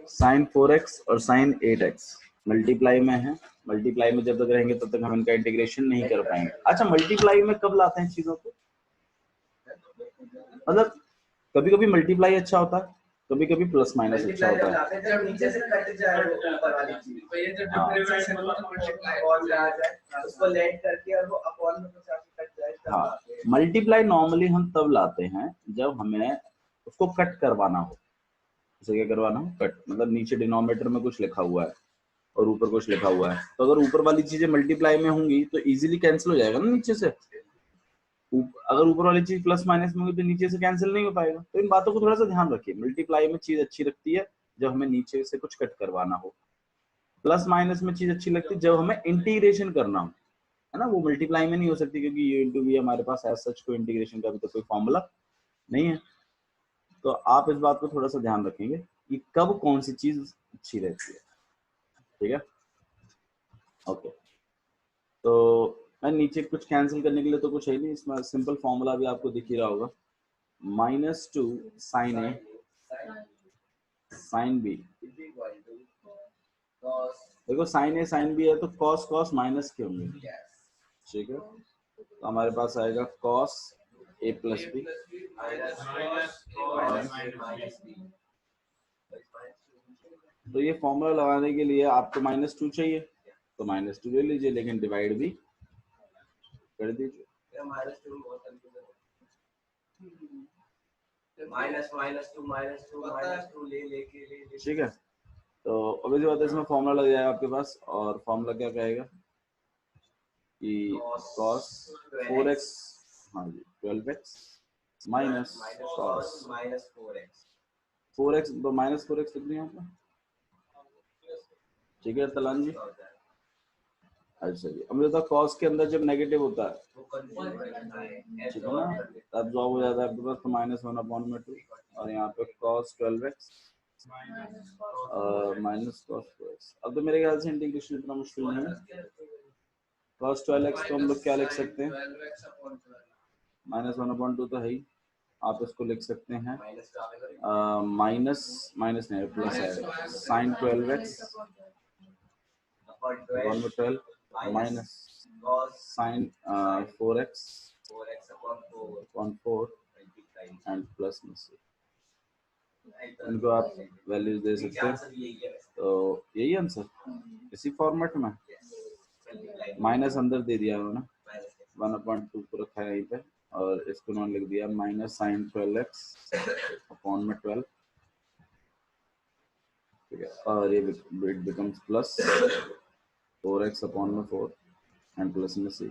Sign 4x और sign 8x multiply में है। मल्टीप्लाई में जब तक रहेंगे तब तक हम इनका इंटीग्रेशन नहीं कर पाएंगे। अच्छा, मल्टीप्लाई में कब लाते हैं चीजों को? मतलब कभी कभी मल्टीप्लाई अच्छा होता है, कभी कभी प्लस माइनस अच्छा होता है। जब नीचे से कट जाए वो ऊपर वाली चीज, तो ये जब डिफरेंशिएशन होता है मल्टीप्लाई और आ जाए उसको लेट करके और वो अपॉन में कुछ कट जाए। हाँ, मल्टीप्लाई नॉर्मली हम तब लाते हैं जब हमें उसको कट करवाना हो। उसे क्या करवाना हो? कट। मतलब नीचे डिनोमिनेटर में कुछ लिखा हुआ है और ऊपर कुछ लिखा हुआ है, तो अगर ऊपर वाली चीजें मल्टीप्लाई में होंगी तो इजीली कैंसिल हो जाएगा ना नीचे से। अगर ऊपर वाली चीज प्लस माइनस में होगी तो नीचे से कैंसिल नहीं हो पाएगा। तो इन बातों को थोड़ा सा ध्यान रखिए। मल्टीप्लाई में चीज अच्छी लगती है जब हमें नीचे से कुछ कट करवाना हो। प्लस माइनस में चीज अच्छी लगती है जब हमें इंटीग्रेशन करना हो, है ना। वो मल्टीप्लाई में नहीं हो सकती क्योंकि ये इंटू भी हमारे पास एज सच कोई इंटीग्रेशन का भी तो कोई फॉर्मूला नहीं है। तो आप इस बात को थोड़ा सा ध्यान रखेंगे कि कब कौन सी चीज अच्छी रहती है। ठीक है, ओके। तो मैं नीचे कुछ कैंसिल करने के लिए तो कुछ है नहीं, इसमें सिंपल फॉर्मूला भी आपको दिख ही रहा होगा। -2 साइन ए साइन बी। देखो साइन ए साइन बी है तो कॉस कॉस माइनस के होंगे। ठीक है, तो हमारे पास आएगा कॉस ए प्लस बी। तो ये फॉर्मूला लगाने के लिए आपको -2 चाहिए तो -2 ले लीजिए, लेकिन डिवाइड भी कर दीजिए। ठीक है, तो ऑब्वियसली बात है इसमें फॉर्मूला लग जाएगा आपके पास। और फॉर्मूला क्या कहेगा कि cos 4x, हाँ जी 12x माइनस cos 4x, तो -4x लिख दिया आपने। ठीक है तलान जी। अच्छा जी, अब मुझे cos के अंदर जब नेगेटिव होता है, ठीक है ना, तब जॉब हो जाता है आपके पास, तो -1/2 और यहाँ पे cos 12x minus cos 4x। अब तो मेरे ख्याल से इंटीग्रेशन इतना मुश्किल नहीं है। cos 12x को हम लोग क्या लिख सकते हैं? -1/2 तो है ही, आप इसको लिख सकते हैं माइनस माइनस नहीं प्लस है, sin 12x 1/12 minus sin 4x upon 4 and plus में से इनको आप वैल्यूज दे सकते हैं। तो यही आंसर इसी फॉर्मेट में माइनस अंदर दे दिया है ना, 1/2 को रखा है यहीं पे और इसको उन्होंने लिख दिया माइनस sin 12x अपॉन में 12। ठीक है, और ये it becomes plus 4x upon में 4 एंड प्लस में c।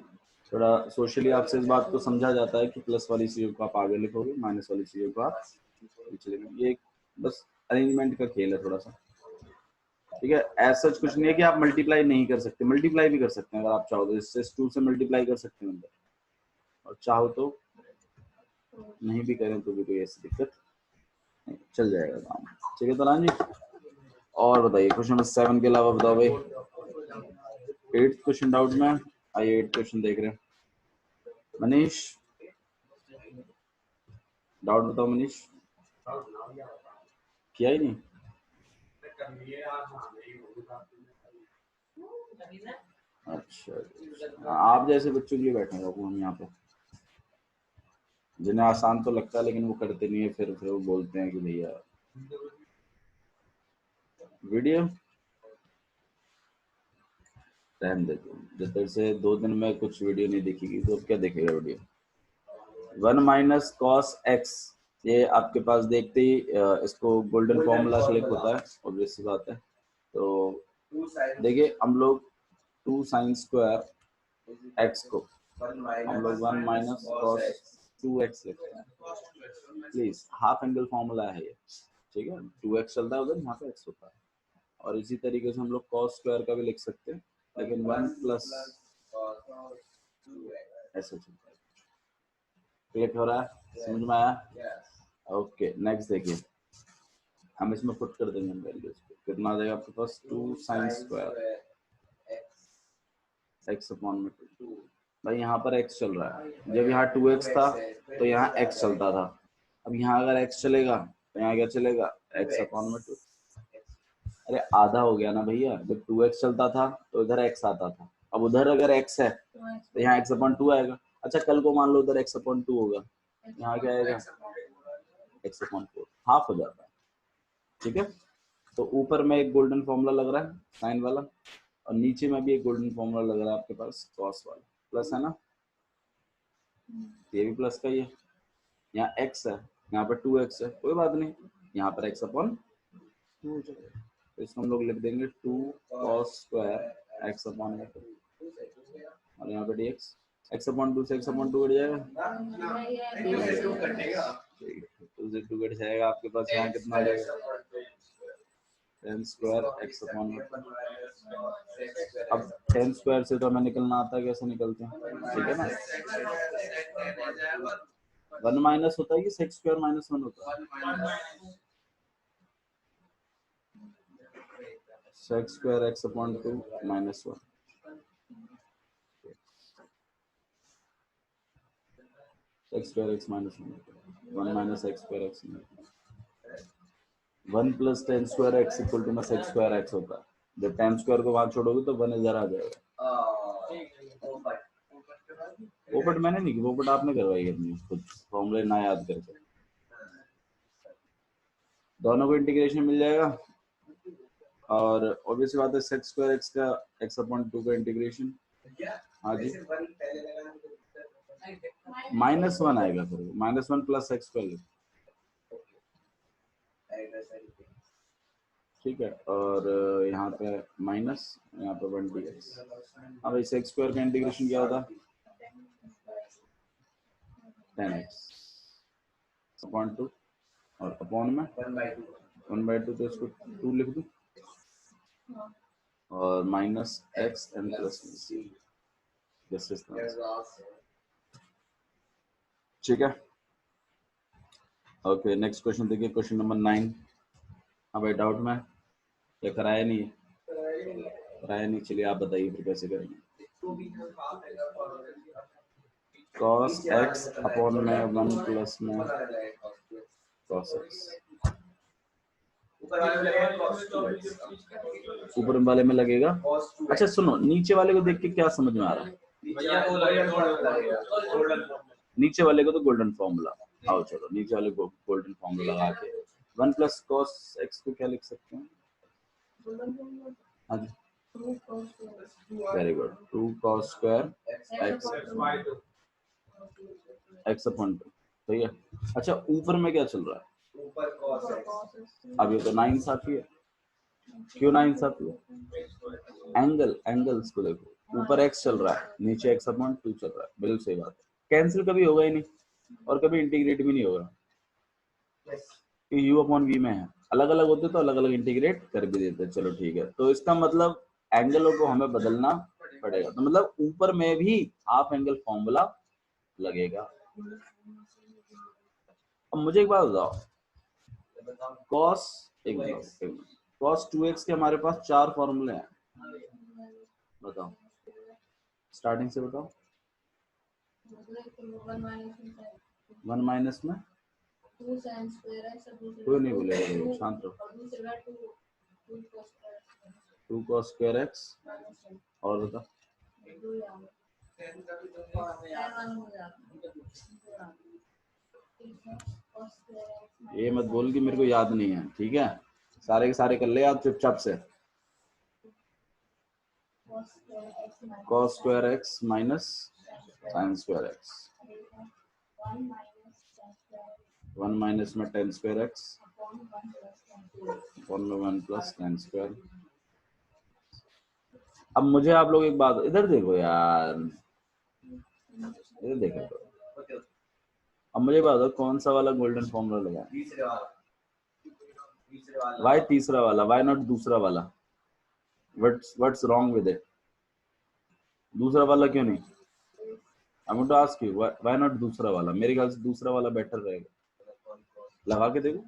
थोड़ा सोशली आपसे इस बात को समझा जाता है कि प्लस वाली चीजों को आप आगे लिखोगे, माइनस वाली चीजों को आप पीछे लिखोगे। ये बस अरेंजमेंट का खेल है थोड़ा सा। ठीक है, एज सच कुछ नहीं है कि आप मल्टीप्लाई नहीं कर सकते, मल्टीप्लाई भी कर सकते हैं अगर आप चाहो तो। इससे 2 से मल्टीप्लाई कर सकते हैं अंदर, और चाहो तो नहीं भी करें तो भी कोई ऐसी दिक्कत नहीं, चल जाएगा काम। ठीक है तलान जी, और बताइए क्वेश्चन नंबर 7 के अलावा बताओ भाई। 8th क्वेश्चन डाउट में आइए, 8th क्वेश्चन देख रहे हैं। मनीष डाउट बताओ। मनीष किया ही नहीं? अच्छा, आप जैसे बच्चों के लिए बैठे हैं हम यहाँ पे, जिन्हें आसान तो लगता है लेकिन वो करते नहीं है, फिर वो बोलते हैं कि भैया वीडियो रहने देते हैं। जब तक से 2 दिन में कुछ वीडियो नहीं दिखेगी तो क्या देखेगा वीडियो। 1 माइनस cos x, ये आपके पास देखते ही इसको गोल्डन फॉर्मूला क्लिक होता है, ऑब्वियस सी बात है। तो देखिए हम लोग 2 sin स्क्वायर x को हम लोग 1 माइनस cos 2x लिखते हैं। प्लीज हाफ एंगल फॉर्मूला है ये, ठीक है। 2x चलता है उधर, यहाँ पे x होता है। और इसी तरीके से हम लोग cos स्क्वायर का भी लिख सकते हैं, लेकिन 1 प्लस ऐसे चलता है। क्लिक हो रहा है, समझ में आया? ओके, नेक्स्ट देखिए, हम इसमें पुट कर देंगे वैल्यूज को। कितना आ जाएगा आपके पास? 2 sin स्क्वायर x अपॉन में 2। भाई यहाँ पर x चल रहा है, जब यहाँ 2x था तो यहाँ x चलता था। अब यहाँ अगर x चलेगा तो यहाँ क्या चलेगा? x अपॉन में 2। अरे आधा हो गया ना भैया, जब 2x चलता था तो इधर x आता था, अब उधर अगर x है तो यहाँ x/2 आएगा। अच्छा कल को मान लो उधर x/2 होगा, यहाँ क्या आएगा x/4, हाफ हो जाता है। ठीक है, तो ऊपर में एक गोल्डन फॉर्मूला लग रहा है साइन वाला, और नीचे में भी एक गोल्डन फॉर्मूला लग रहा है आपके पास कॉस वाला, प्लस है ना, ये भी प्लस का ही है। यहाँ x है, यहाँ पर 2x है, कोई बात नहीं, यहाँ पर x/2 हो जाएगा, तो इसको हम लोग लिख देंगे 2 cos स्क्वायर x/8, और यहाँ पे dx x/2 से x/2 कट जाएगा, 2 से 2 कट जाएगा, आपके पास यहाँ कितना आ जाएगा tan स्क्वायर x/8। अब tan स्क्वायर से तो हमें निकलना आता है, कैसे निकलते हैं, ठीक है ना, 1 माइनस होता है कि sec स्क्वायर -1 होता है, sec square x/2 -1, sec square x -1, 1 minus x square x, 1 plus tan square x equal to में sec स्क्वायर x होता है, जब tan स्क्वायर को वहां छोड़ोगे तो 1 इधर आ जाएगा। पोपट मैंने नहीं की, पोपट आपने करवाई अपनी खुद फॉर्मूले ना याद करके, दोनों को इंटीग्रेशन मिल जाएगा, और ऑब्वियस बात है sec स्क्वायर x का x/2 का इंटीग्रेशन, हाँ जी -1 आएगा, फिर -1 प्लस x स्क्वायर, ठीक है, और यहाँ पे माइनस, यहाँ पे 1 dx। अब इस x स्क्वायर का इंटीग्रेशन क्या होता है 10x/2, और अपॉन में 1/2, तो इसको 2 लिख दूं, और minus x and plus c, this is, ठीक है। ओके नेक्स्ट क्वेश्चन देखिए, क्वेश्चन नंबर 9। हाँ भाई डाउट में या कराया नहीं है, कराया नहीं, चलिए आप बताइए फिर कैसे करेंगे। cos x अपॉन में 1 प्लस में cos x, ऊपर वाले में लगेगा, अच्छा सुनो नीचे वाले को देख के क्या समझ में आ रहा है, नीचे वाले को तो गोल्डन फॉर्मूला, आओ चलो नीचे वाले को गोल्डन फॉर्मूला लगा के 1 प्लस cos x को क्या लिख सकते हैं, हाँ जी very good, 2 cos square x/2, सही है। अच्छा ऊपर में क्या चल रहा है, अब ये तो 9 साथी है, क्यों 9 साथी है, एंगल्स को देखो, ऊपर x चल रहा है, नीचे x/2 चल रहा है, बिल्कुल सही बात है, कैंसिल कभी होगा ही नहीं, और कभी इंटीग्रेट भी नहीं होगा, u अपॉन v में है, अलग अलग होते तो अलग अलग इंटीग्रेट कर भी देते, चलो ठीक है, तो इसका मतलब एंगलों को हमें बदलना पड़ेगा, तो मतलब ऊपर में भी हाफ एंगल फॉर्मूला लगेगा। अब मुझे एक बात बताओ, cos cos 2x के हमारे पास 4 फॉर्मूले हैं, बताओ स्टार्टिंग से बताओ, 1 माइनस में कोई नहीं बोलेगा, शांत रहो, 2 cos स्क्वायर x, और बता ये मत बोल कि मेरे को याद नहीं है, ठीक है, सारे के सारे कर ले आप चुपचाप से, cos square x minus sin square x, 1 minus में tan स्क्वायर x अपॉन में 1 प्लस tan स्क्वायर। अब मुझे आप लोग एक बात, इधर देखो यार, इधर देखो तो, अब मुझे बात, कौन सा वाला गोल्डन फॉर्मूला लगा, वाई तीसरा वाला, वाई नॉट दूसरा वाला, व्हाट्स रॉन्ग विद इट, दूसरा वाला क्यों नहीं, I want to ask you why not दूसरा वाला, मेरे ख्याल से दूसरा वाला बेटर रहेगा, लगा के देखो,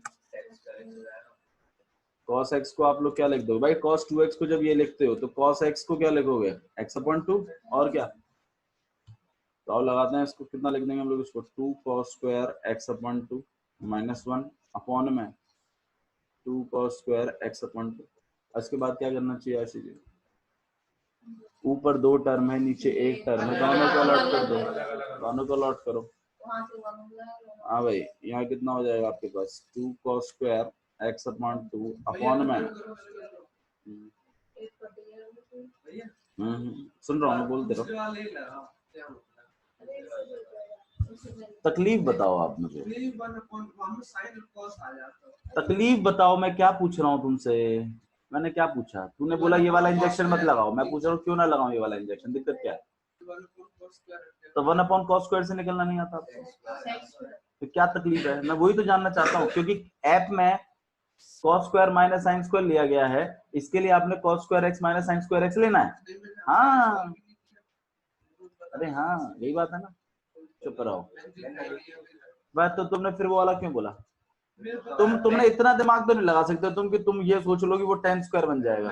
cos x को आप लोग क्या लिख दो भाई, cos 2x को जब ये लिखते हो तो cos x को क्या लिखोगे x/2, और क्या, तो अब लगाते हैं इसको, कितना लिख देंगे हम लोग इसको, 2 cos स्क्वायर x/2 -1 अपॉन में 2 cos स्क्वायर x/2, इसके बाद क्या करना चाहिए आशी जी? ऊपर 2 टर्म है, नीचे 1 टर्म है, दोनों को अलॉट कर दो, दोनों को अलॉट करो। हाँ भाई, यहाँ कितना हो जाएगा आपके पास 2 cos square x upon 2 upon में सुन रहा हूँ, बोलते रहो। तकलीफ बताओ आप मुझे, तकलीफ बताओ, मैं क्या पूछ रहा हूँ तुमसे? मैंने क्या पूछा? तूने बोला ये वाला इंजेक्शन मत लगाओ, मैं पूछ रहा हूँ क्यों ना लगाऊं ये वाला इंजेक्शन, दिक्कत क्या है? तो 1 अपॉन cos स्क्वायर से निकलना नहीं आता आपको, तो क्या तकलीफ है? मैं वही तो जानना चाहता हूँ, क्योंकि ऐप में cos square minus sine square लिया गया है, इसके लिए आपने cos square x minus sine square x लेना है। हाँ, अरे हाँ, यही बात है ना, चुप रहो। बात तो तुमने फिर वो वाला क्यों बोला? तुमने इतना दिमाग तो नहीं लगा सकते तुम कि तुम ये सोच लो कि वो 10 स्क्वायर बन जाएगा।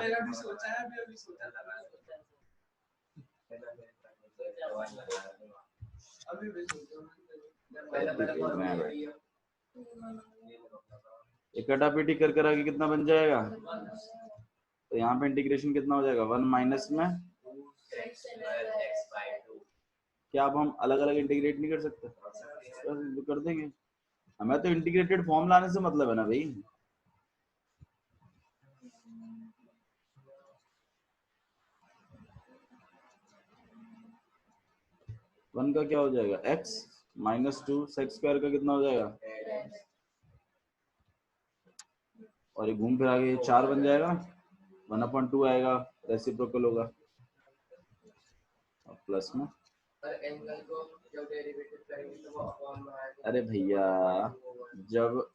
इकट्ठा पीटी कर कर आगे कितना बन जाएगा? तो यहाँ पे इंटीग्रेशन कितना हो जाएगा? 1 माइनस में क्या अब हम अलग अलग इंटीग्रेट नहीं कर सकते? तो कर देंगे, हमें तो इंटीग्रेटेड फॉर्म लाने से मतलब है ना भाई। वन का क्या हो जाएगा? x माइनस 2 सेक्स स्क्वायर का कितना हो जाएगा? और ये घूम फिर आगे 4 बन जाएगा, 1/2 आएगा, रेसिप्रोकल होगा प्लस में। अरे भैया, जब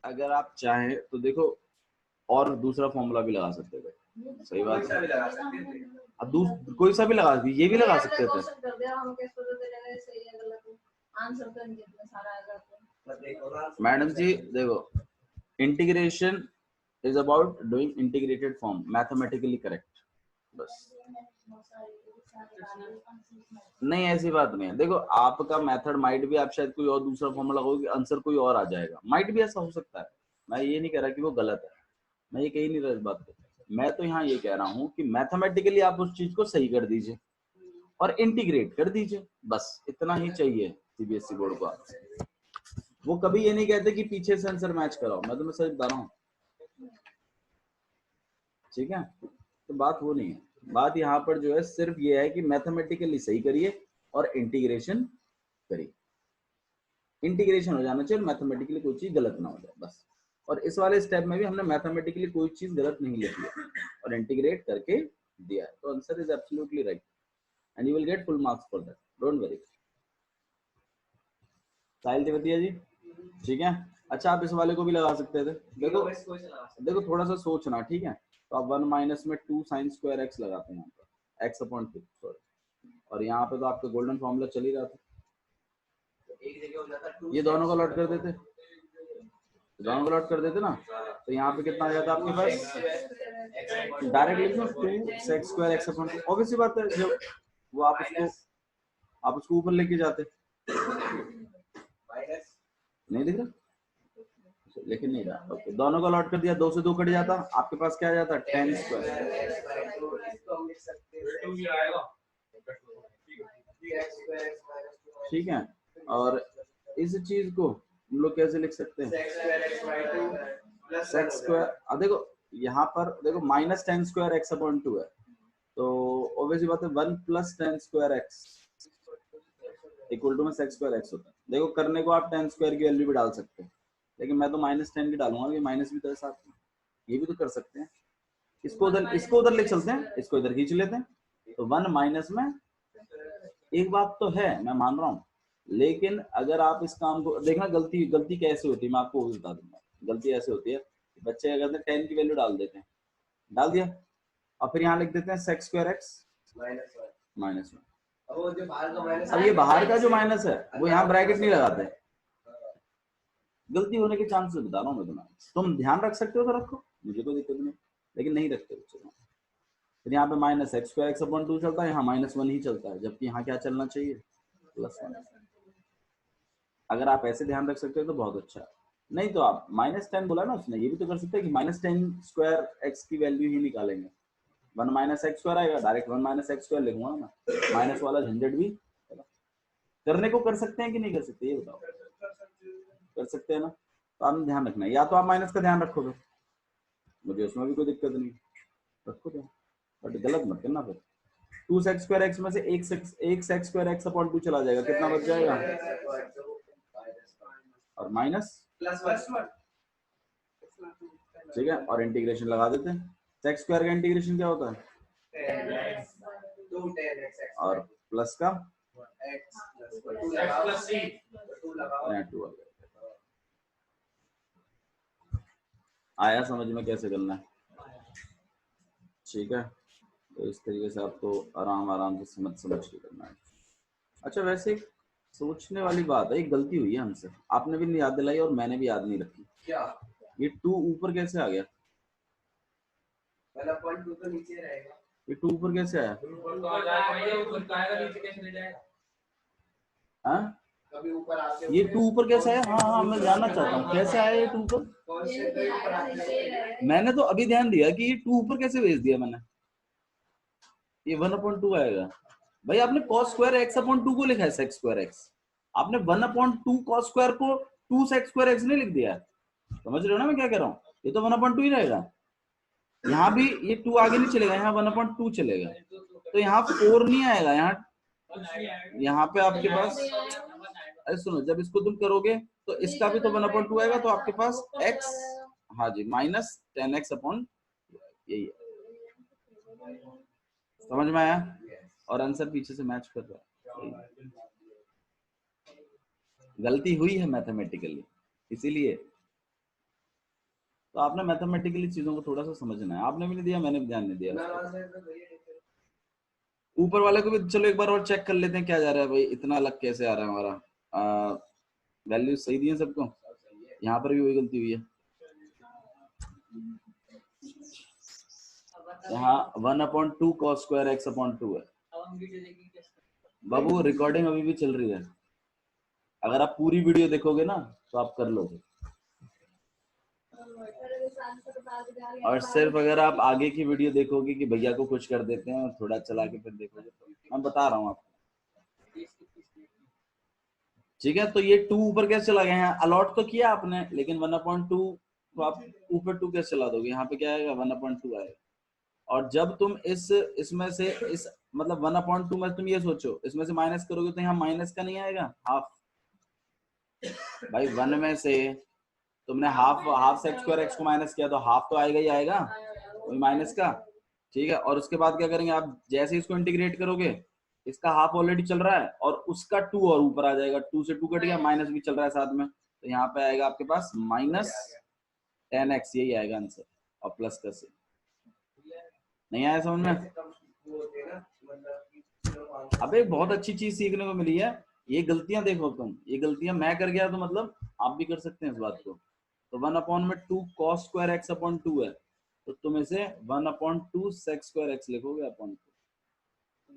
अगर आप चाहें तो देखो, और दूसरा फॉर्मूला भी लगा सकते थे, सही बात है। अब कोई सा भी लगा, ये भी लगा सकते थे। मैडम जी देखो, integration is about doing integrated form, mathematically correct, बस। नहीं, ऐसी बात नहीं है। देखो, आपका मेथड माइट भी, आप शायद कोई और दूसरा फॉर्मूला लगाओगे, आंसर कोई और आ जाएगा, माइट भी ऐसा हो सकता है। मैं ये नहीं कह रहा कि वो गलत है, मैं ये कह ही नहीं रहा इस बात पे। मैं तो यहाँ ये कह रहा हूँ कि मैथमेटिकली आप उस चीज को सही कर दीजिए और इंटीग्रेट कर दीजिए, बस इतना ही चाहिए सीबीएसई बोर्ड को आपसे। वो कभी ये नहीं कहते कि पीछे से आंसर मैच कराओ, मैं तुम्हें सच बता रहा हूँ, ठीक है? तो बात वो नहीं है, बात यहाँ पर जो है सिर्फ ये है कि मैथमेटिकली सही करिए और इंटीग्रेशन करिए। इंटीग्रेशन हो जाना चाहिए, मैथमेटिकली कोई चीज गलत ना हो जाए, बस। और इस वाले स्टेप में भी हमने मैथमेटिकली कोई चीज गलत नहीं लिखी है और इंटीग्रेट करके दिया है, तो answer is absolutely right and you will get full marks for that, don't worry. Sahil Tewatia ji, ठीक है? अच्छा, आप इस वाले को भी लगा सकते थे। देखो थोड़ा सा सोचना, ठीक है? तो आप 1 माइनस में 2 साइन स्क्वायर एक्स लगाते हैं यहाँ पर, एक्स अपॉन 2, सॉरी, और यहाँ पे तो आपका गोल्डन फॉर्मूला चल ही रहा था, ये दोनों को लॉट कर देते, दोनों को लॉट कर देते ना, तो यहाँ पे कितना आ जाता आपके पास? डायरेक्ट लिख लो 2 sex square x upon 2, obviously बात है, जब वो आप उसको ऊपर लेके जाते, नहीं दिख रहा, लेकिन नहीं रहा, ओके, दोनों को लॉट कर दिया, 2 से 2 कट जाता, आपके पास क्या आ जाता? 10 स्क्वायर, ठीक है? और इस चीज को हम लोग कैसे लिख सकते हैं? सेक्स स्क्वायर, अब देखो यहाँ पर देखो माइनस 10 स्क्वायर एक्स अपॉन 2 है, तो ऑब्वियसली बात है 1 plus 10 square x equal to में सेक्स स्क्वायर एक्स होता है। देखो, करने को आप 10 स्क्वायर की वैल्यू भी डाल सकते हैं, लेकिन मैं तो -10 की डालूंगा, ये माइनस भी तो है साथ में, ये भी तो कर सकते हैं। इसको उधर ले चलते हैं, इसको इधर खींच लेते हैं, तो 1 माइनस में, एक बात तो है मैं मान रहा हूँ, लेकिन अगर आप इस काम को देखना, गलती कैसे होती है मैं आपको वो भी बता दूंगा। गलती ऐसे होती है, बच्चे क्या करते हैं 10 की वैल्यू डाल देते हैं, डाल दिया, और फिर यहाँ लिख देते हैं सेक्स स्क्वायर एक्स -1। अब ये बाहर का जो माइनस है वो यहाँ ब्रैकेट नहीं लगाते, गलती होने के चांसेस बता रहा हूँ मैं तुम्हें, तुम ध्यान रख सकते हो तो रखो, मुझे कोई दिक्कत नहीं, लेकिन नहीं रखते हो। फिर यहाँ पे minus x square x upon 2 चलता है, यहाँ -1 ही चलता है, जबकि यहाँ क्या चलना चाहिए? +1। अगर आप ऐसे ध्यान रख सकते हो तो बहुत अच्छा, नहीं तो आप -10 बोला ना उसने, ये भी तो कर सकते हैं कि -10 स्क्वायर एक्स की वैल्यू ही निकालेंगे, 1 माइनस एक्स स्क्वायर आएगा, डायरेक्ट 1 माइनस एक्स स्क्वायर लिखूंगा ना, माइनस वाला झंझट भी करने को कर सकते हैं कि नहीं कर सकते, ये बताओ। कर सकते हैं ना, तो आपने ध्यान रखना है, या तो आप माइनस का ध्यान रखोगे, मुझे उसमें भी कोई दिक्कत नहीं, रखो ध्यान, बट गलत मत करना फिर। 2 सेक्स स्क्वायर एक्स में से एक सेक्स स्क्वायर एक्स अपॉन 2 चला जाएगा, कितना बच जाएगा, और माइनस प्लस 1, ठीक है, और इंटीग्रेशन लगा देते हैं। सेक्स स्क्वायर का इंटीग्रेशन क्या होता है, 10x और प्लस का x प्लस 2 लगाओ, 2 आया समझ में कैसे करना है, ठीक है। तो इस तरीके से आपको आराम आराम से समझ के करना है। अच्छा वैसे एक सोचने वाली बात है, एक गलती हुई है हमसे, आपने भी नहीं याद दिलाई और मैंने भी याद नहीं रखी, क्या ये 2 ऊपर कैसे आ गया, 1.2 तो नीचे रहेगा, ये 2 ऊपर कैसे आया, ऊपर तो आ जाएगा, ये ऊपर का आएगा, नीचे कैसे ले जाएगा, हाँ कभी ऊपर आते ये 2 ऊपर कैसे आया, हाँ हाँ मैं जानना चाहता हूँ कैसे आया ये 2 ऊपर, मैंने तो अभी ध्यान दिया कि ये 2 ऊपर कैसे भेज दिया मैंने, ये 1/2 आएगा, भाई आपने cos स्क्वायर x अपॉन 2 को लिखा है sec स्क्वायर x, आपने 1/2 cos स्क्वायर को 2 sec स्क्वायर x नहीं लिख दिया, समझ रहे हो ना मैं क्या कह रहा हूँ, ये तो 1/2 ही रहेगा, यहाँ भी ये 2 आगे नहीं चलेगा, यहाँ 1/2 चलेगा, तो यहाँ 4 नहीं आएगा, यहाँ पे आपके पास, अरे सुनो जब इसको तुम करोगे तो इसका भी तो 1/2 आएगा, तो आपके पास x, हाँ जी, -10x अपॉन, यही है, समझ में आया, और आंसर पीछे से मैच कर रहा है, गलती हुई है मैथमेटिकली, इसीलिए तो आपने मैथमेटिकली चीजों को थोड़ा सा समझना है, आपने भी नहीं दिया मैंने भी ध्यान नहीं दिया, ऊपर वाले को भी चलो एक बार और चेक कर लेते हैं क्या जा रहा है भाई, इतना अलग कैसे आ रहा है हमारा, वैल्यू सही दी है सबको, यहाँ पर भी वही गलती हुई है, यहाँ 1/2 cos स्क्वायर x अपॉन 2 है, बाबू रिकॉर्डिंग अभी भी चल रही है, अगर आप पूरी वीडियो देखोगे ना तो आप कर लोगे, और सिर्फ अगर आप आगे की वीडियो देखोगे कि भैया को कुछ कर देते हैं और थोड़ा चला के फिर देखोगे, तो मैं बता रहा हूँ आपको, ठीक है। तो ये 2 ऊपर कैसे चला गया, यहाँ अलॉट तो किया आपने, लेकिन 1/2 तो आप ऊपर 2 कैसे चला दोगे, यहाँ पे क्या आएगा 1/2 आएगा, और जब तुम इसमें से इस मतलब 1/2 में तुम ये सोचो इसमें से माइनस करोगे तो यहाँ माइनस का नहीं आएगा, हाफ, भाई 1 में से तुमने हाफ सेक्स स्क्वायर एक्स को माइनस किया तो हाफ तो आएगा ही आएगा, वही माइनस का, ठीक है। और उसके बाद क्या करेंगे आप, जैसे इसको इंटीग्रेट करोगे, इसका हाफ ऑलरेडी चल रहा है और उसका 2 और ऊपर आ जाएगा, 2 से 2 कट गया, माइनस भी चल रहा है साथ में, तो यहाँ पे आएगा आपके पास -10x, यही आएगा आंसर, और प्लस का से, नहीं आया समझ में, अबे बहुत अच्छी चीज सीखने को मिली है, ये गलतियां देखो तुम, ये गलतियां मैं कर गया तो मतलब आप भी कर सकते हैं इस बात को, तो 1/2 cos स्क्वायर x अपॉन 2 है, तो तुम इसे 1/2 sec स्क्वायर x लिखोगे अपॉन 2,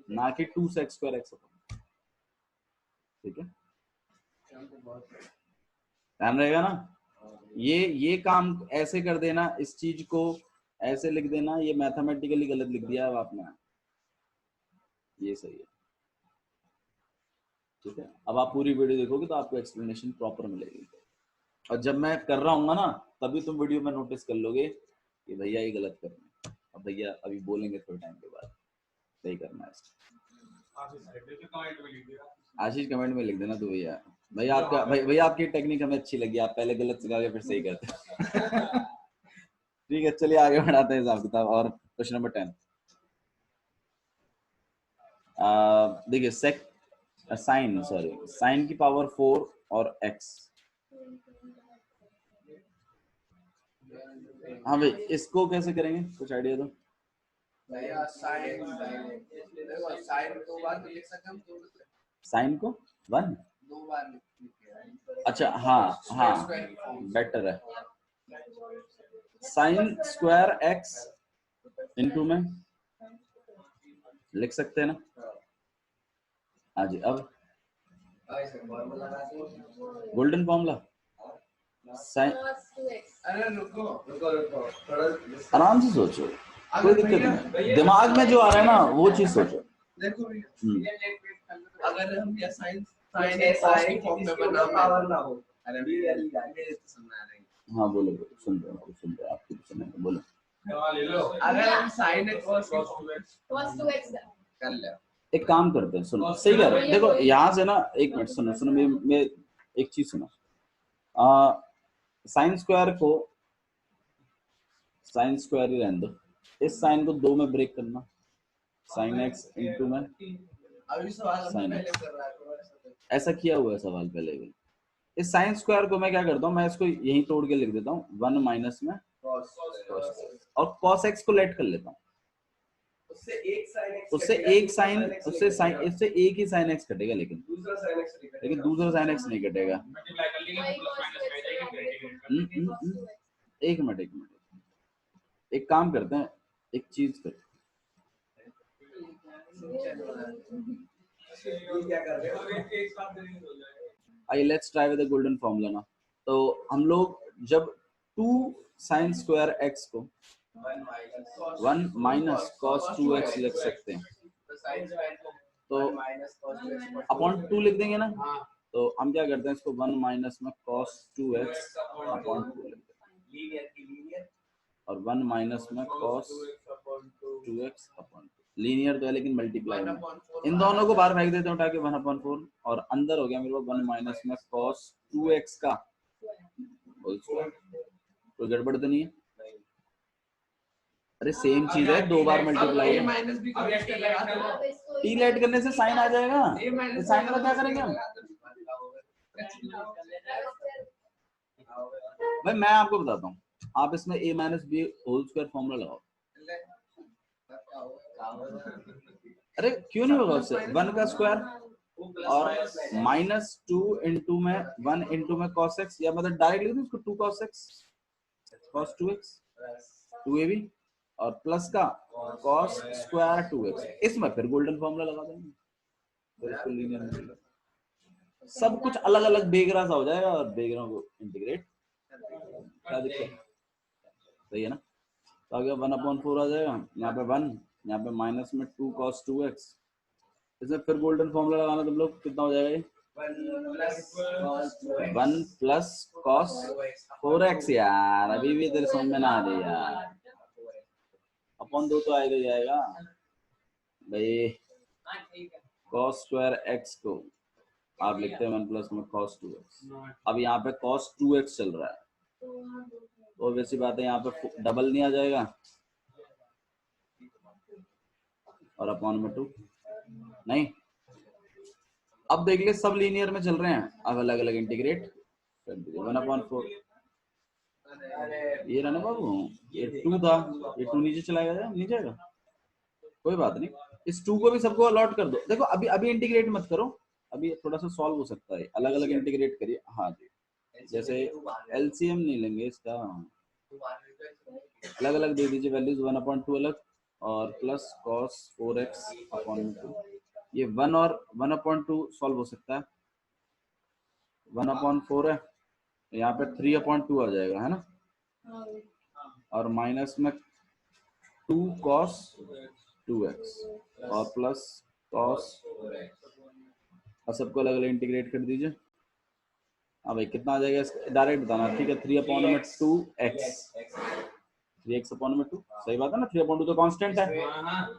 ना कि 2 sec स्क्वायर x अपॉन, ठीक है, ध्यान रहेगा ना, ये काम ऐसे कर देना, इस चीज को ऐसे लिख देना, ये मैथमेटिकली गलत लिख दिया है आपने, ये सही है, ठीक है। अब आप पूरी वीडियो देखोगे तो आपको एक्सप्लेनेशन प्रॉपर मिलेगी, और जब मैं कर रहा हूँ ना तभी तुम वीडियो में नोटिस कर लोगे कि भैया ये गलत कर रहे हैं, अब भैया अभी बोलेंगे थोड़े टाइम के बाद सही करना है, आशीष कमेंट में लिख देना तो भैया, भैया आपका भैया आपकी टेक्निक हमें अच्छी लगी, आप पहले गलत सिखा के फिर सही करते ठीक है, चलिए आगे बढ़ाते हैं हिसाब किताब, और क्वेश्चन नंबर 10, देखिए साइन की पावर 4 और x, हाँ भाई इसको कैसे करेंगे, कुछ आइडिया दो, साइन को 1, अच्छा हाँ हाँ बेटर है, साइन स्क्वायर x इनटू में लिख सकते हैं ना, हाँ जी। अब गोल्डन फॉर्मूला साइन, अरे रुको रुको रुको थोड़ा आराम से सोचो, कोई दिक्कत नहीं, दिमाग में जो आ रहा है ना वो चीज सोचो। देखो अगर हम या साइन साइन ए कॉस की फॉर्म में बना पावर ना हो, अरे मेरे तो सुनना नहीं। हाँ बोलो बोलो, सुन रहे हो आपकी सुन रहे हो, बोलो। अगर हम साइन ए कॉस की फॉर्म में cos 2x कर ले, एक काम करते हैं, सुनो सही कह रहे हो, देखो यहाँ से ना, एक मिनट सुनो सुनो, मैं एक चीज सुनो, साइन स्क्वायर को साइन स्क्वायर ही रहने दो, इस साइन को 2 में ब्रेक करना, साइन एक्स इंटू में अभी सवाल हम पहले कर रहा है, ऐसा किया हुआ है सवाल पहले भी। इस साइन स्क्वायर को मैं क्या करता हूँ, मैं इसको यहीं तोड़ के लिख देता हूँ 1 माइनस में और cos x को लेट कर लेता हूँ, उससे एक ही साइन x कटेगा, लेकिन दूसरा साइन x नहीं कटेगा। एक मिनट, एक काम करते हैं, एक चीज करते हैं, let's try with the golden formula ना। तो हम लोग जब 2 साइन स्क्वायर x को 1 माइनस cos 2x लिख सकते हैं, तो अपॉन 2 लिख देंगे ना, तो हम क्या करते हैं, इसको 1 माइनस में cos 2x अपॉन 2 लिख देते हैं, और 1 माइनस में cos 2x अपॉन 2 लीनियर तो है लेकिन मल्टीप्लाई में, इन दोनों को बाहर फेंक देते हैं उठा के 1/4, और अंदर हो गया मेरे को 1 माइनस में cos 2x का होल स्क्वायर। कोई गड़बड़ तो नहीं है? अरे सेम चीज है, 2 बार मल्टीप्लाई है, टी लेट करने से साइन आ जाएगा, साइन का क्या करेंगे हम? भाई मैं आपको बताता हूँ, आप इसमें a minus b whole square formula लगाओ। अरे क्यों नहीं होगा उससे, 1 का स्क्वायर और माइनस 2 इंटू में 1 इंटू में cos x, या मतलब डायरेक्ट लिख दो इसको 2 cos x cos 2x 2ab और प्लस का cos स्क्वायर 2x, इसमें फिर गोल्डन फॉर्मूला लगा देंगे, फिर इसको लीनियर मिलेगा, सब कुछ अलग अलग बेगरा सा हो जाएगा, और बेगरों को इंटीग्रेट, क्या दिक्कत, सही है ना? तो आगे 1/4 आ जाएगा, यहाँ पे 1, यहाँ पे माइनस में 2 cos 2x, इसमें फिर गोल्डन फॉर्मूला लगाना, तुम लोग कितना हो जाएगा ये 1 प्लस cos 4x, यार अभी भी तेरे समझ में ना आ रही यार, अपॉन 2 तो आएगा ही आएगा भाई। cos स्क्वायर x को आप लिखते हैं 1 प्लस में cos 2x, अब यहाँ पे cos 2x चल रहा है, तो वैसी बात है, यहाँ पे डबल नहीं आ जाएगा, और अपॉन में 2 नहीं। अब देख ले सब लीनियर में चल रहे हैं, अब अलग अलग इंटीग्रेट कर दीजिए, 1/4 ये रहना बाबू, ये 2 था, ये 2 नीचे चला गया, नहीं जाएगा, कोई बात नहीं, इस 2 को भी सबको अलॉट कर दो। देखो अभी अभी इंटीग्रेट मत करो, अभी थोड़ा सा सॉल्व हो सकता है, अलग अलग इंटीग्रेट करिए। हाँ जी, जैसे एलसीएम नहीं लेंगे इसका, अलग अलग दे दीजिए वैल्यूज, 1/2 अलग और प्लस cos 4x अपॉन 2, ये 1 और 1/2 सॉल्व हो सकता है, 1/4 है, यहाँ पे 3/2 आ जाएगा, है ना, और माइनस में 2 cos 2x और प्लस cos, और सबको अलग अलग इंटीग्रेट कर दीजिए। हाँ भाई कितना आ जाएगा, डायरेक्ट बताना, ठीक है, 3/2x 3x अपॉन में 2, सही बात है ना, 3/2 तो कांस्टेंट है,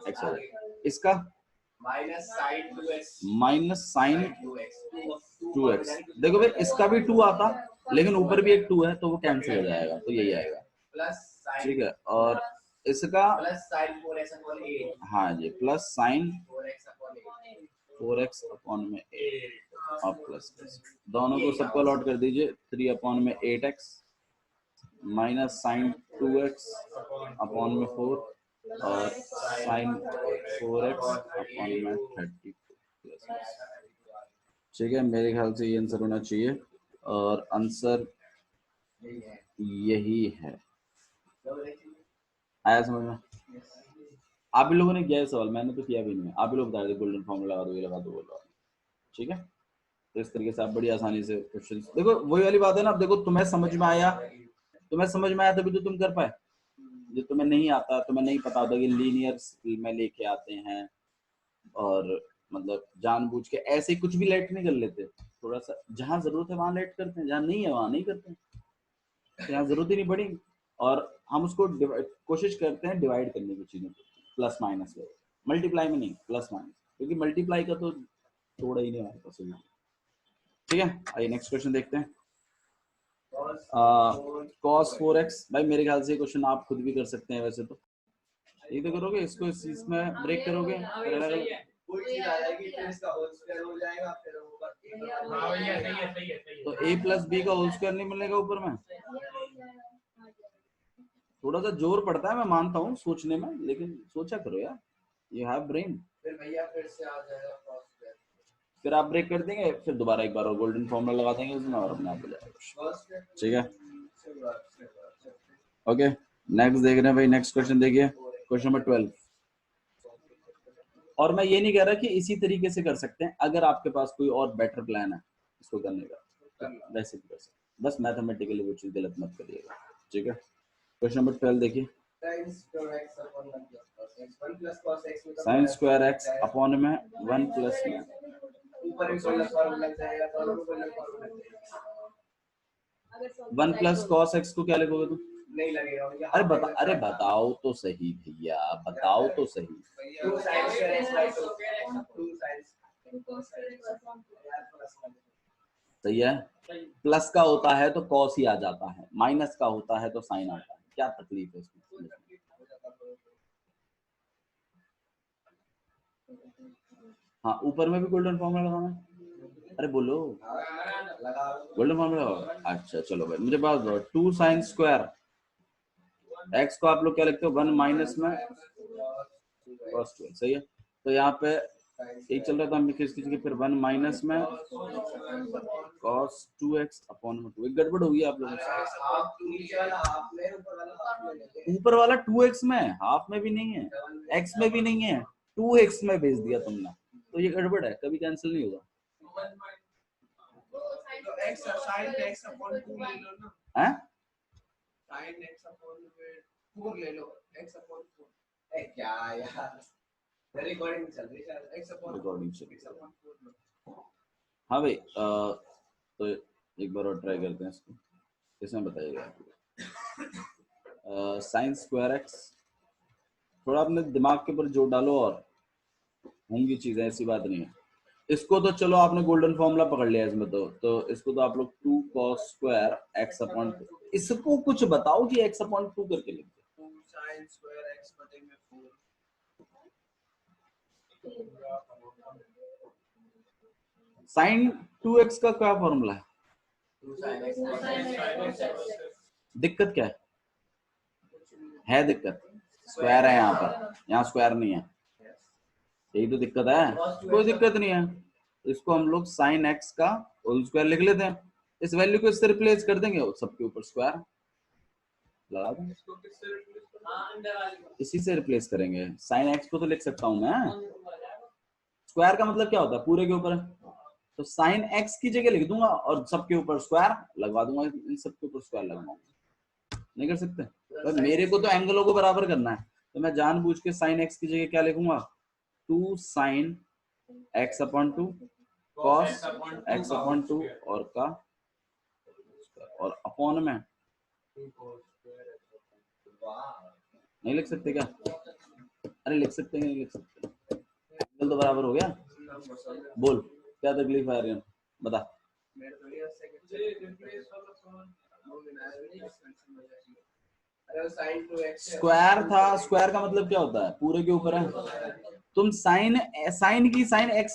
x हो जाएगा, इसका माइनस साइन 2x, देखो भाई इसका भी 2 आता, लेकिन ऊपर भी एक 2 है तो वो कैंसिल हो जाएगा, तो यही आएगा, ठीक है, और इसका हाँ जी प्लस साइन 4x अपॉन में 8 और प्लस दोनों को सबको अलॉट कर दीजिए, 3 में 8x minus sign 2x upon में 4 और साइन 4x अपॉन में 30, ठीक है, मेरे ख्याल से ये आंसर होना चाहिए, और आंसर यही है, आया समझ में? आप भी लोगों ने किया है सवाल, मैंने तो किया भी नहीं है, आप भी लोग बता रहे गोल्डन फॉर्मूला लगा दो, ये लगा दो, बोलो, ठीक है। तो इस तरीके से आप बड़ी आसानी से क्वेश्चन, देखो वही वाली बात है ना, अब देखो तुम्हें समझ में आया तभी तो तुम कर पाए। जो तुम्हें नहीं आता, तुम्हें नहीं पता होता कि लीनियर में लेके आते हैं, और मतलब जानबूझ के ऐसे कुछ भी लेट नहीं कर लेते, थोड़ा सा जहां जरूरत है वहां लेट करते हैं, जहां नहीं है वहां नहीं करते हैं, तो यहाँ जरूरत ही नहीं पड़ी। और हम उसको कोशिश करते हैं डिवाइड करने की चीजों को, प्लस माइनस में, मल्टीप्लाई में नहीं, प्लस माइनस, क्योंकि मल्टीप्लाई का तो थोड़ा ही नहीं हमारे पास। ठीक है, आइए नेक्स्ट क्वेश्चन देखते हैं। cos 4x, भाई मेरे ख्याल से क्वेश्चन आप खुद भी कर सकते हैं वैसे तो, ये तो करोगे, इसको इसमें ब्रेक करोगे, कोई चीज आ जाएगी फिर इसका होल स्क्वायर हो जाएगा, फिर ऊपर हां भैया सही है तो a प्लस बी का होल स्क्वायर नहीं मिलेगा ऊपर में। थोड़ा सा जोर पड़ता है, मैं मानता हूँ सोचने में, लेकिन सोचा करो यार, यू हैव ब्रेन। फिर भैया फिर से आ जाएगा cos स्क्वायर, फिर आप ब्रेक कर देंगे, फिर दोबारा एक बार और गोल्डन फॉर्मूला लगा देंगे उसमें, और अपने आप हो जाएगा। ठीक है, ओके नेक्स्ट देख रहे हैं भाई, नेक्स्ट क्वेश्चन देखिए, क्वेश्चन नंबर 12। और मैं ये नहीं कह रहा कि इसी तरीके से कर सकते हैं, अगर आपके पास कोई और बेटर प्लान है इसको करने का, तो वैसे भी कर सकते हैं, बस मैथमेटिकली वो चीज गलत मत करिएगा। ठीक है, क्वेश्चन नंबर 12 देखिए, साइन स्क्वायर एक्स अपॉन में 1 प्लस में, ऊपर भी कोई फॉर्मूला लग जाएगा, दोनों को कोई फॉर्मूला लग जाएगा। 1 प्लस कॉस एक्स को क्या लिखोगे तुम? नहीं लगेगा भैया। अरे बताओ तो सही भैया, बताओ तो सही। 2 sin square x by 2 2 sin सही है, प्लस का होता है तो कॉस ही आ जाता है, माइनस का होता है तो साइन आता है, क्या तकलीफ है इसमें? हाँ, ऊपर में भी गोल्डन फॉर्मूला लगाना है, अरे बोलो गोल्डन फॉर्मूला। अच्छा चलो भाई, मुझे बात बताओ, 2 साइन स्क्वायर एक्स को आप लोग क्या लिखते हो, 1 माइनस में cos 2, सही है। तो यहाँ पे एक चल रहा था, हम लिखे इसकी जगह फिर 1 माइनस में cos 2x अपॉन 2, एक गड़बड़ होगी आप लोगों से। ऊपर वाला 2x में, हाफ में भी नहीं है, x में भी नहीं है, 2x में भेज दिया तुमने, तो ये गड़बड़ है, कभी कैंसिल नहीं होगा। तो x sin x upon 2 ले लो ना, हैं? sin x upon 4 ले लो, x upon 4। ए क्या यार, रिकॉर्डिंग चल रही है, x upon रिकॉर्डिंग चल रही x upon 4 लो। हाँ भाई, तो एक बार और ट्राई करते हैं इसको, इसमें बताइएगा। साइन स्क्वायर एक्स, थोड़ा अपने दिमाग के ऊपर जोर डालो, और होंगी चीजें, ऐसी बात नहीं है। इसको तो चलो आपने गोल्डन फॉर्मूला पकड़ लिया इसमें, तो इसको तो आप लोग 2 cos स्क्वायर x अपॉन 2, इसको कुछ बताओ कि x अपॉन 2 करके लिख दो। 2 sin square x बटे में 4। साइन 2x का क्या फॉर्मूला है? 2 sin x। दिक्कत क्या है दिक्कत? स्क्वायर है यहाँ पर, यहाँ स्क्वायर नहीं है, यही तो दिक्कत है। कोई दिक्कत नहीं है, इसको हम लोग साइन एक्स का होल स्क्वायर लिख लेते हैं, इस वैल्यू को इससे रिप्लेस कर देंगे, सबके ऊपर स्क्वायर लगा देंगे, इसी से रिप्लेस करेंगे। साइन एक्स को तो लिख सकता हूं मैं, स्क्वायर का मतलब क्या होता है, पूरे के ऊपर, तो साइन एक्स की जगह लिख दूंगा और सबके ऊपर स्क्वायर लगवा दूंगा, इन सबके ऊपर स्क्वायर लगवाऊंगा। नहीं कर सकते? तो मेरे को तो एंगलों को बराबर करना है, तो मैं जानबूझ के साइन एक्स की जगह क्या लिखूंगा, 2 sine x upon 2 cos x upon 2 और का, और अपॉन में नहीं लिख सकते क्या? अरे लिख सकते हैं, नहीं लिख सकते, एंगल तो बराबर हो गया। बोल क्या तकलीफ है आर्यन, बता। स्क्वायर था, स्क्वायर का मतलब क्या होता है, पूरे के ऊपर है। तुम साइन x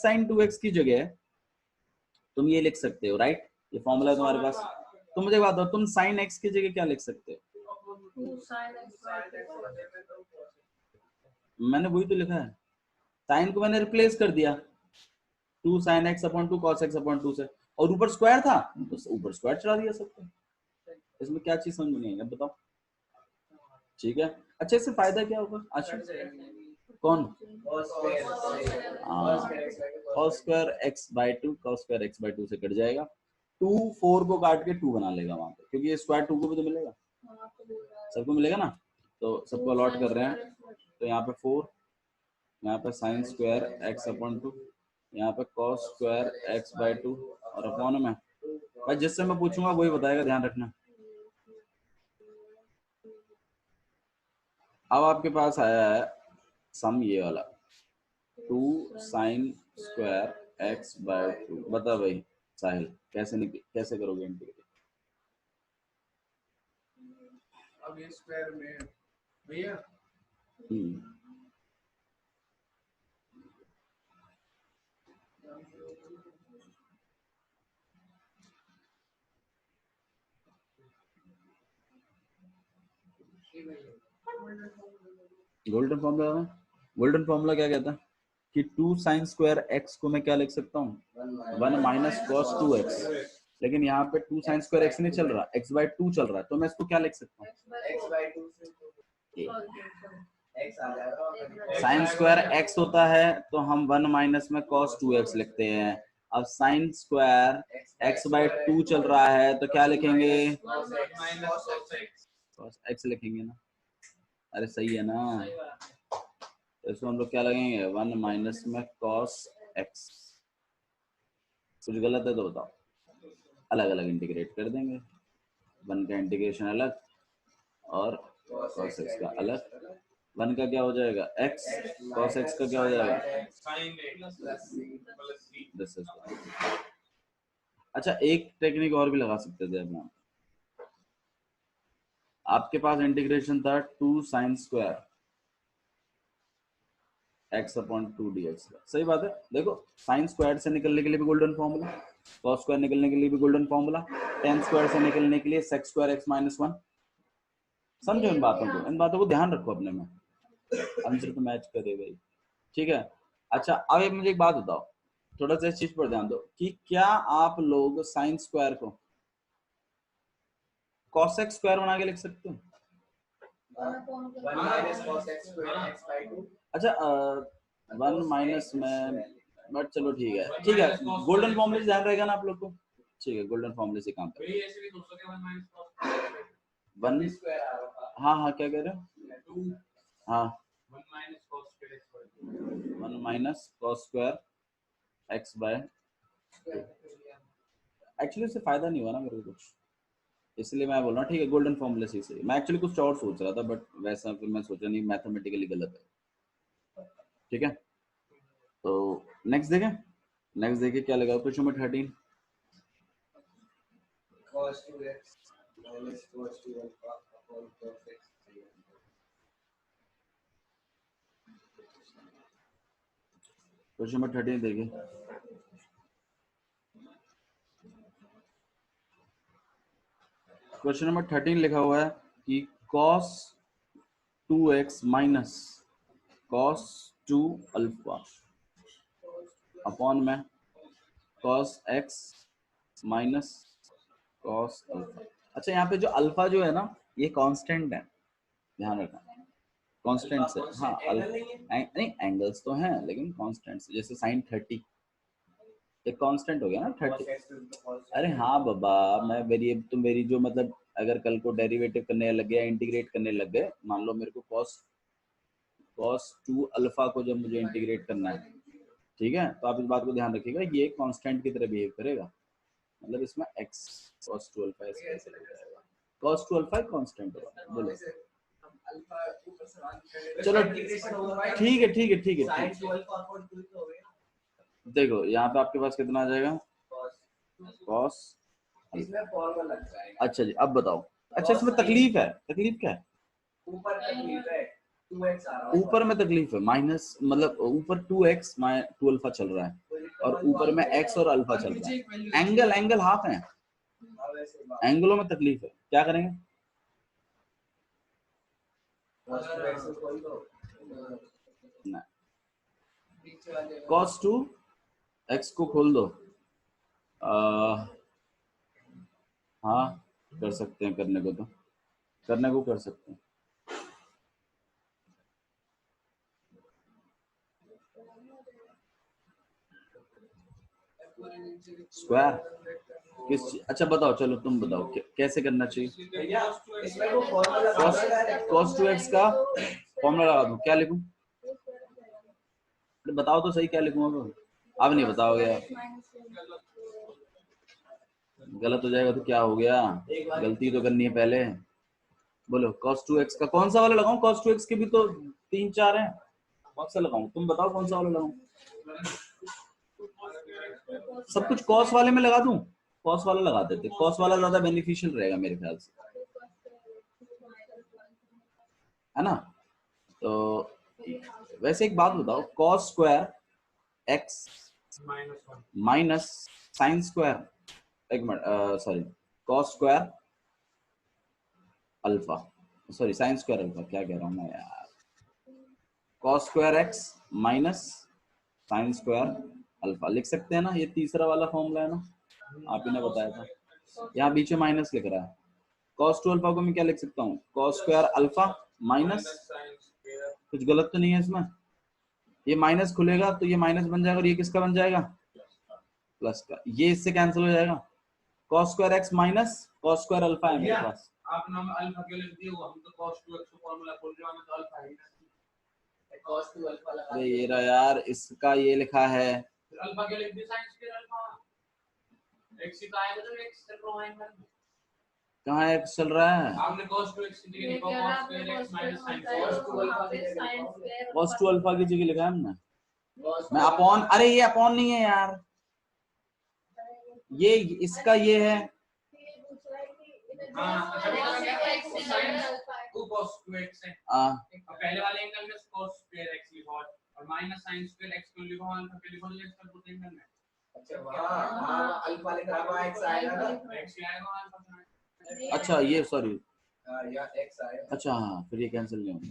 साइन 2x की जगह तुम ये लिख सकते हो, राइट, ये फॉर्मूला है तुम्हारे पास। तो मुझे बात दो, तुम साइन x की जगह क्या लिख सकते हो? मैंने वही तो लिखा है, साइन को मैंने रिप्लेस कर दिया 2 sine x upon 2 cos x upon 2 से, और ऊपर स्क्वायर था तो ऊपर स्क्वायर चढ़ा दिया सबको। इसमें क्या चीज समझ में नहीं है, बताओ। ठीक है, अच्छा इससे फायदा क्या होगा? अच्छा कौन? cos square cos square x by two, cos square x by two से कट जाएगा, 2 4 को काट के 2 बना लेगा वहां पे, क्योंकि ये स्क्वायर 2 को भी तो मिलेगा, सबको मिलेगा ना, तो सबको अलॉट कर रहे हैं। तो यहाँ पे 4, यहाँ पे साइन स्क्वायर x अपॉन 2, यहाँ पे cos स्क्वायर x बाई 2 और अपॉन में भाई जिससे मैं पूछूंगा वही बताएगा, ध्यान रखना। अब आपके पास आया है सम ये वाला 2 साइन स्क्वायर x बाय 2। बता भाई साहिल कैसे करोगे इंटीग्रेट? अब ये स्क्वायर में भैया गोल्डन फॉर्मूला, गोल्डन फॉर्मूला क्या कहता है कि 2 साइन स्क्वायर x को मैं क्या लिख सकता हूँ, 1 माइनस कॉस 2x, लेकिन यहाँ पे 2 साइन स्क्वायर x नहीं चल रहा, x बाई 2 चल रहा है, तो मैं इसको क्या लिख सकता हूँ, x by 2 से x आ जाएगा। साइन स्क्वायर x होता है तो हम 1 माइनस में cos 2x लिखते हैं। अब साइन स्क्वायर x बाई 2 चल रहा है तो क्या लिखेंगे, cos x लिखेंगे ना। अरे सही है ना, तो इसमें हम लोग क्या लगेंगे, 1 माइनस में cos x। कुछ गलत है तो बताओ, अलग अलग इंटीग्रेट कर देंगे, 1 का इंटीग्रेशन अलग और cos x का अलग। 1 का क्या हो जाएगा x, cos x का क्या हो जाएगा दिस इज। अच्छा एक टेक्निक और भी लगा सकते थे अपना, आपके पास इंटीग्रेशन था 2 sine square x upon 2 dx का, सही बात है। देखो साइन स्क्वायर से निकलने के लिए भी गोल्डन फॉर्मूला, cos स्क्वायर निकलने के लिए भी गोल्डन फॉर्मूला, tan स्क्वायर से निकलने के लिए sec स्क्वायर x माइनस 1। समझो इन बातों को ध्यान रखो अपने में, आंसर तो मैच करे भाई, ठीक है। अच्छा अब एक मुझे एक बात बताओ, थोड़ा सा इस चीज पर ध्यान दो कि क्या आप लोग साइन स्क्वायर को cosec स्क्वायर बना के लिख सकते हो? 1 minus cos x square x by 2। अच्छा 1 माइनस में, बट चलो ठीक है गोल्डन फॉर्मूले से ध्यान रहेगा ना आप लोग को, ठीक है गोल्डन फॉर्मूले से काम करें। 1 हाँ हाँ क्या कह रहे हो, हाँ 1 minus cos square x by, actually इससे फायदा नहीं हुआ ना मेरे को कुछ, इसलिए मैं बोल रहा हूँ ठीक है गोल्डन फॉर्मूले से सही। मैं एक्चुअली कुछ और सोच रहा था बट वैसा फिर मैं सोचा नहीं, मैथमेटिकली गलत है, ठीक है। तो नेक्स्ट देखें क्या लगा question number 13, cos 2x minus cos 2 alpha upon cos x। Question number 13 देखिए, क्वेश्चन नंबर 13 लिखा हुआ है कि cos 2x minus cos 2 alpha upon में cos x minus cos alpha. अच्छा यहाँ पे जो अल्फा जो है ना ये कांस्टेंट है, ध्यान रखना कांस्टेंट से, हाँ नहीं एंगल्स तो हैं लेकिन कांस्टेंट से, जैसे sin 30 एक कांस्टेंट हो गया ना 30। अरे हाँ बाबा मैं वेरिएबल तो मेरी जो मतलब अगर कल को डेरिवेटिव करने लग गया इंटीग्रेट करने लग गए, मान लो मेरे को cos 2 अल्फा को जब मुझे इंटीग्रेट करना है, ठीक है, तो आप इस बात को ध्यान रखिएगा ये कांस्टेंट की तरह बिहेव करेगा, मतलब इसमें x cos 2 अल्फा ऐसे हो जाएगा, cos 2 अल्फा कांस्टेंट होगा। बोलो चलो ठीक है देखो यहाँ पे आपके पास कितना आ जाएगा cos, इसमें फॉर्मूला लग जाएगा। अच्छा जी अब बताओ, अच्छा इसमें तकलीफ क्या है, ऊपर तकलीफ है 2x आ रहा है, ऊपर में तकलीफ है माइनस, मतलब ऊपर 2x 2 अल्फा चल रहा है और ऊपर में x और अल्फा चल रहा है, एंगल हाफ है, एंगलों में तकलीफ है, क्या करेंगे, cos 2 x को खोल दो, हाँ कर सकते हैं, करने को कर सकते हैं। स्क्वायर किस, अच्छा बताओ, चलो तुम बताओ कैसे करना चाहिए। भैया इसमें वो फॉर्मूला cos 2x का फॉर्मूला लगा दूं, क्या लिखूं? बताओ तो सही क्या लिखूं अब नहीं बताओगे यार, गलत हो जाएगा तो क्या हो गया, गलती तो करनी है पहले। बोलो cos 2x का कौन सा वाला लगाऊं? cos 2x के भी तो 3-4 हैं, कौन सा लगाऊं? तुम बताओ कौन सा वाला लगाऊं? सब कुछ cos वाले में लगा दूं? cos वाला लगा देते, cos वाला ज्यादा बेनिफिशियल रहेगा मेरे ख्याल से, है ना? तो वैसे एक बात बताओ, cos square x minus sine square, एक मिनट, sorry, cos square alpha, sorry sine square alpha, क्या कह रहा हूँ मैं यार, cos square x minus sine square alpha लिख सकते हैं ना? ये तीसरा वाला फॉर्मूला है ना, आप ही ने बताया था। यहाँ बीच में माइनस लिख रहा है, cos 2 अल्फा को मैं क्या लिख सकता हूँ? cos स्क्वायर अल्फा माइनस, कुछ गलत तो नहीं है इसमें? ये माइनस खुलेगा तो ये माइनस बन जाएगा और ये किसका बन जाएगा? प्लस का, ये इससे कैंसिल हो जाएगा। cos square x minus cos square alpha है मेरे पास। आप नाम अल्फा के लिख दिए, हम तो cos 2x को फार्मूला खोल रहे हैं, तो अल्फा है cos 2 अल्फा लगा। अरे ये रहा यार, इसका ये लिखा है, अल्फा के लिख दिए, sin स्क्वायर अल्फा x ही का आएगा तो x चल रहा है, कहाँ x चल रहा है? आपने cos 2x की जगह लिखा cos square x minus sin square, cos 2 alpha की जगह लिखा है हमने, मैं अपॉन, अरे ये अपॉन नहीं है यार, ये इसका ये है, हां cos 2x है, पहले वाले एंगल में cos स्क्वायर x लिखा और माइनस sin स्क्वायर x को लिखा, अल्फा के लिखो x का दूसरे एंगल में। अच्छा वहां अल्फा लिख रहा है, x आएगा ना, x आएगा अल्फा। अच्छा ये सॉरी, या x आएगा, अच्छा हाँ, फिर ये कैंसिल नहीं होंगे,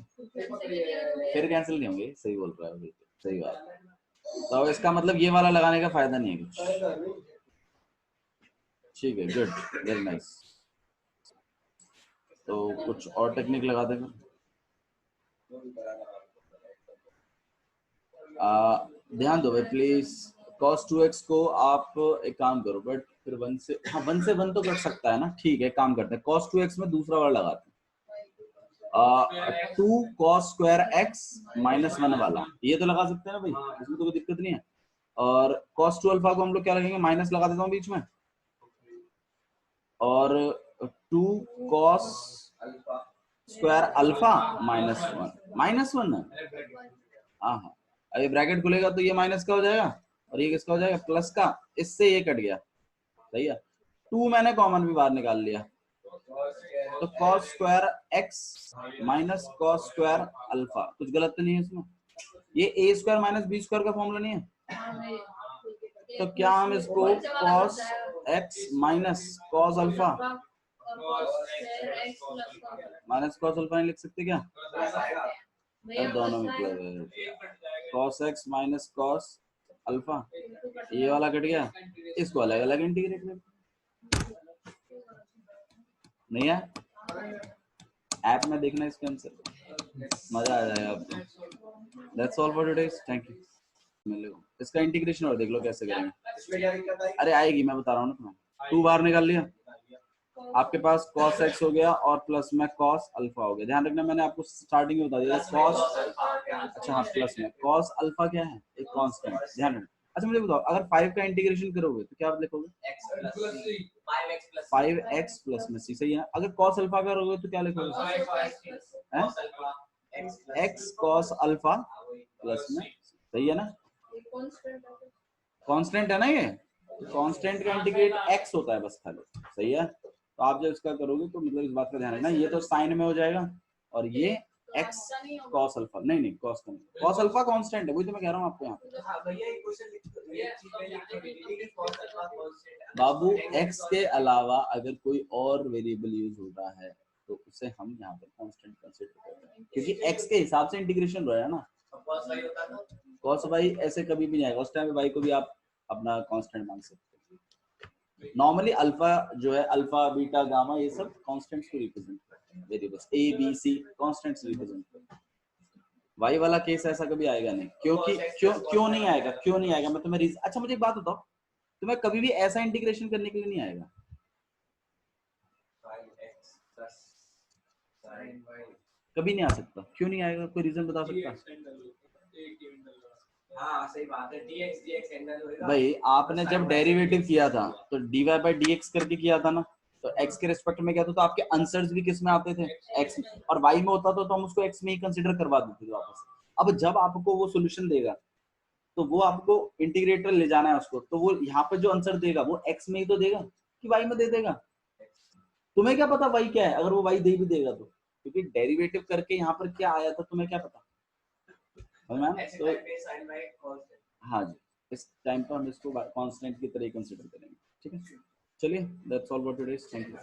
फिर कैंसिल नहीं होंगे, सही बोल रहा है, सही बात। तो इसका मतलब ये वाला लगाने का फायदा नहीं है कुछ, ठीक है, गुड, वेरी नाइस। तो कुछ और टेक्निक लगा देगा, ध्यान दो भाई प्लीज। cos 2x को आप एक काम करो, बट फिर 1 से, हाँ 1 से 1 तो कट सकता है ना, ठीक है, काम करते हैं, cos 2x में दूसरा वाला लगाते हैं, 2 cos स्क्वायर x माइनस 1 वाला, ये तो लगा सकते हैं ना भाई, इसमें तो कोई दिक्कत नहीं है। और cos 2 अल्फा को हम लोग क्या लगेंगे, माइनस लगा देता हूँ बीच में, और 2 cos स्क्वायर अल्फा माइनस 1 है, हाँ हाँ, अभी ब्रैकेट खुलेगा तो ये माइनस का हो जाएगा और ये किसका हो जाएगा, प्लस का, इससे ये कट गया, सही है, 2 मैंने कॉमन भी बाहर निकाल लिया, तो cos square x minus cos square alpha, कुछ गलत तो नहीं है इसमें? ये a square minus b square का फॉर्मूला नहीं है? तो क्या हम इसको cos x minus cos alpha minus cos alpha नहीं लिख सकते क्या? दोनों में cos x minus cos alpha, ये वाला कट गया, इसको अलग अलग इंटीग्रेट कर, नहीं है? ऐप में देखना इसके आंसर, मजा आ जाएगा आपको। That's all for today, thank you। इसका इंटीग्रेशन और देख लो कैसे करेंगे, अरे आएगी, मैं बता रहा हूँ ना तुम्हें, 2 बाहर निकाल लिया, आपके पास cos x हो गया और प्लस में cos अल्फा हो गया, ध्यान रखना मैंने आपको स्टार्टिंग में बता दिया cos, अच्छा हाँ प्लस में cos अल्फा क्या है, एक कांस्टेंट, ध्यान रखना। अच्छा मुझे बताओ, अगर 5 का इंटीग्रेशन करोगे तो क्या आप लिखोगे? 5x प्लस में c, सही है। अगर cos अल्फा करोगे तो क्या लिखोगे? x cos अल्फा प्लस में, सही है ना? कांस्टेंट है ना ये, कांस्टेंट का इंटीग्रेट x होता है बस खाली, सही है। तो आप जब इसका करोगे तो मतलब इस बात का ध्यान रखना, ये तो साइन में हो जाएगा और ये x cos अल्फा, नहीं cos का नहीं, cos अल्फा कांस्टेंट है, वही तो मैं कह रहा हूँ आपको यहाँ पे। बाबू x के अलावा अगर कोई और वेरिएबल यूज हो रहा है तो उसे हम यहाँ पर कांस्टेंट कंसीडर करते हैं, क्योंकि x के हिसाब से इंटीग्रेशन हो रहा है ना। cos y ऐसे कभी भी नहीं आएगा, उस टाइम पे y को भी आप अपना कांस्टेंट मान सकते हैं। नॉर्मली अल्फा जो है, अल्फा बीटा गामा, ये सब कांस्टेंट्स को रिप्रेजेंट करते हैं, variables a b c constants represent करते हैं। y वाला केस ऐसा कभी आएगा नहीं, क्योंकि क्यों नहीं आएगा, मैं तुम्हें अच्छा मुझे एक बात बताओ, तुम्हें कभी भी ऐसा इंटीग्रेशन करने के लिए नहीं आएगा। कभी नहीं आ सकता। क्यों नहीं आएगा? कोई रीजन बता सकता? हाँ सही बात है, dx एंगल होएगा भाई आपने जब डेरिवेटिव किया था तो dy by dx करके किया था ना, तो x के रिस्पेक्ट में क्या था, तो आपके आंसर्स भी किस में आते थे? x में। और y में होता तो हम उसको x में ही कंसीडर करवा देते थे वापस। अब जब आपको वो सॉल्यूशन देगा तो वो आपको इंटीग्रेटर ले जाना है उसको, तो वो यहाँ पे जो आंसर देगा वो x में ही तो देगा कि y में दे देगा? तुम्हें क्या पता y क्या है, अगर वो y दे भी देगा तो, क्योंकि डेरिवेटिव करके यहाँ पर क्या आया था तुम्हें क्या पता? तो हाँ जी, इस टाइम पर हम इसको कांस्टेंट की तरह कंसीडर करेंगे। ठीक है, चलिए, that's all for today, thank you.